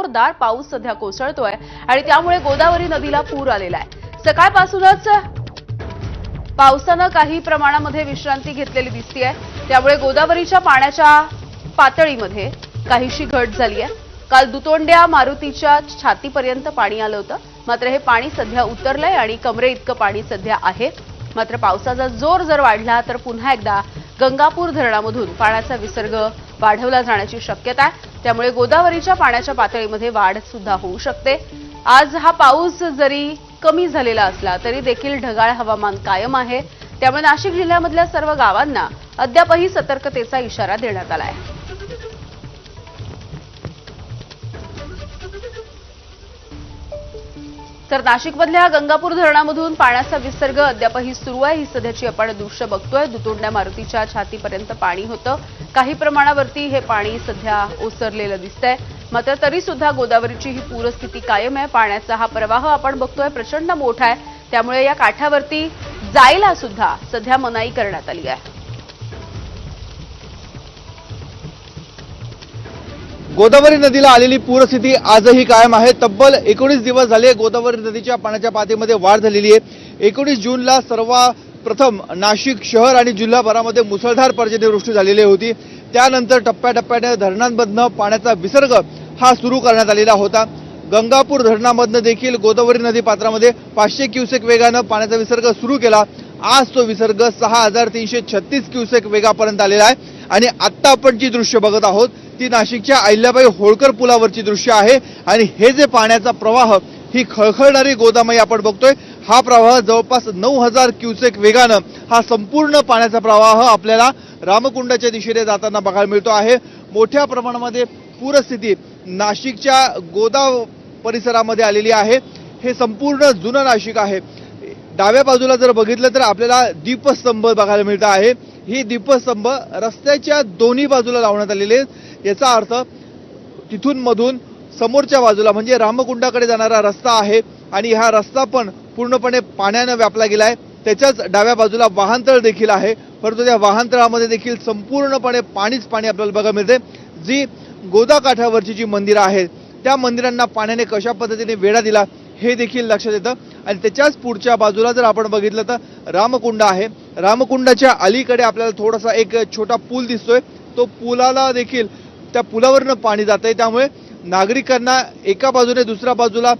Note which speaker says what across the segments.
Speaker 1: जोरदार पाऊस सध्या कोसळतोय आणि त्यामुळे गोदावरी नदीला पूर आलेला आहे। सकाळपासूनच पावसानं काही प्रमाणामध्ये विश्रांती घेतलेली दिसतेय, त्यामुळे गोदावरीच्या पाण्याच्या पातळीमध्ये काहीशी घट झाली आहे। काल दुतोंड्या मारुतीच्या छातीपर्यंत पाणी आलं होतं, मात्र हे पाणी सध्या उतरलंय आणि कमरे इतकं पाणी सध्या आहे। मात्र पावसाचा जोर जर वाढला तर पुन्हा एकदा गंगापूर धरणामधून पाण्याचा विसर्ग वाढवला जाण्याची शक्यता आहे, त्यामुळे गोदावरीच्या पाण्याच्या पातळीमध्ये वाढ सुद्धा होऊ शकते। आज हा पाऊस जरी कमी झालेला असला तरी देखील ढगाळ हवामान कायम आहे, त्यामुळे नाशिक जिल्ह्यामधल्या सर्व गावांना अद्यापही सतर्कतेचा इशारा देण्यात आला आहे। तर नाशिकमधल्या गंगापूर धरणामधून पाण्याचा विसर्ग अद्यापही सुरू आहे। ही सध्याची आपण दृश्य बघतोय। दुतोंड्या मारुतीच्या छातीपर्यंत पाणी होतं, काही प्रमाणावरती हे पाणी सध्या ओसरलेलं दिसतंय, मात्र तरी सुद्धा गोदावरीची ही पूरस्थिती कायम आहे। पाण्याचा हा प्रवाह आपण बघतोय प्रचंड मोठा आहे, त्यामुळे या काठावरती जायला सुद्धा सध्या मनाई करण्यात आली आहे।
Speaker 2: गोदावरी नदीला आलेली पूरस्थिती आजही कायम आहे। तब्बल 19 दिवस झाले गोदावरी नदीच्या पाण्याच्या पातळीमध्ये वाढ झालेली आहे। 19 जूनला सर्वप्रथम नाशिक शहर आणि जिल्हाभरामध्ये मुसळधार पर्जन्यवृष्टी झालेली होती। त्यानंतर टप्प्याटप्प्याने धरणांमधनं पाण्याचा विसर्ग हा सुरू करण्यात आलेला होता। गंगापूर धरणामधनं देखील गोदावरी नदी पात्रामध्ये 500 क्युसेक वेगानं पाण्याचा विसर्ग सुरू केला। आज तो विसर्ग 6336 क्युसेक वेगापर्यंत आलेला आहे आणि आता आपण जी दृश्य बघत आहोत ती नाशिकच्या अहिल्याबाई होळकर पुलावरची दृश्य आहे आणि हे जे पाण्याचा प्रवाह ही खळखळणारी गोदामाई आपण बघतोय, हा प्रवाह जवळपास 9000 क्युसेक वेगानं हा संपूर्ण पाण्याचा प्रवाह आपल्याला रामकुंडाच्या दिशेने जाताना बघायला मिळतो आहे। मोठ्या प्रमाणामध्ये पूरस्थिती नाशिकच्या गोदा परिसरामध्ये आलेली आहे। हे संपूर्ण जुनं नाशिक आहे। डाव्या बाजूला जर बघितलं तर आपल्याला दीपस्तंभ बघायला मिळत आहे। ही दीपस्तंभ रस्त्याच्या दोन्ही बाजूला लावण्यात आलेले आहेत। याचा अर्थ तिथून मधून समोरच्या बाजूला म्हणजे रामकुंडाकडे जाणारा रस्ता आहे आणि हा रस्ता पण पूर्णपणे पाण्याने व्यापला गेलाय। त्याच्याच डाव्या बाजूला वाहनतळ देखील आहे, परंतु त्या वाहनतळामध्ये देखील संपूर्णपणे पाणीच पाणी आपल्याला बघायला मिळते। जी गोदा काठावरची जी मंदिरं आहेत त्या मंदिरांना पाण्याने कशा पद्धतीने वेढा दिला हे देखील लक्षात येतं। आणि त्याच्याच पुढच्या बाजूला जर आपण बघितलं तर रामकुंड आहे। रामकुंडाच्या अलीकडे आपल्याला थोडासा एक छोटा पूल दिसतोय, तो पुलाला देखील त्या पुलावरनं पाणी जातंय, त्यामुळे नागरिकांना एका बाजूने दुसऱ्या बाजूला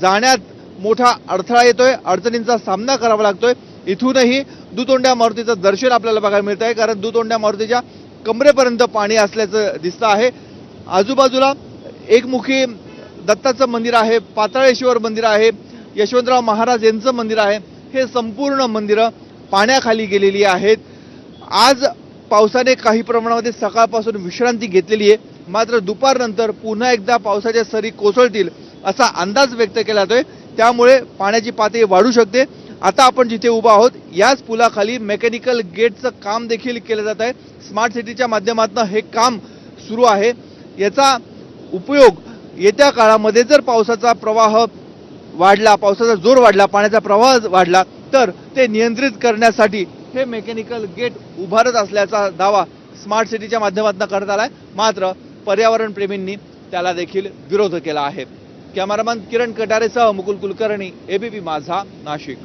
Speaker 2: जाण्यात मोठा अडथळा येतोय, अडचणींचा सामना करावा लागतोय। इथूनही दुतोंड्या मारुतीचं दर्शन आपल्याला बघायला मिळत आहे, कारण दुतोंड्या मारुतीच्या कमरेपर्यंत पाणी असल्याचं दिसतं आहे। आजूबाजूला एकमुखी दत्ताचं मंदिर आहे, पाताळेश्वर मंदिर आहे, यशवंतराव महाराज यांचं मंदिर आहे। हे संपूर्ण मंदिरं पाण्याखाली गेलेली आहेत। आज पावसाने काही प्रमाणामध्ये सकाळपासून विश्रांती घेतलेली आहे, मात्र दुपारनंतर पुन्हा एकदा पावसाच्या सरी कोसळतील असा अंदाज व्यक्त केला जातोय, त्यामुळे पाण्याची पातळी वाढू शकते। आता आपण जिथे उभा आहोत याच पुलाखाली मेकॅनिकल गेटचं काम देखील केलं जात आहे। स्मार्ट सिटीच्या माध्यमातून हे काम सुरू आहे। याचा उपयोग येत्या काळामध्ये जर पावसाचा प्रवाह वाढला, पावसाचा जोर वाढला, पाण्याचा प्रवाह वाढला तर ते नियंत्रित करण्यासाठी हे मेकॅनिकल गेट उभारत असल्याचा दावा स्मार्ट सिटीच्या माध्यमातून करण्यात आलाय, मात्र पर्यावरण प्रेमींनी त्याला देखील विरोध केला आहे। कॅमेरामॅन किरण कटारेसह मुकुल कुलकर्णी, एबीपी माझा, नाशिक।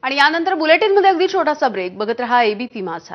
Speaker 1: आणि यानंतर बुलेटिनमध्ये अगदी छोटासा ब्रेक, बघत रहा एबीपी माझा।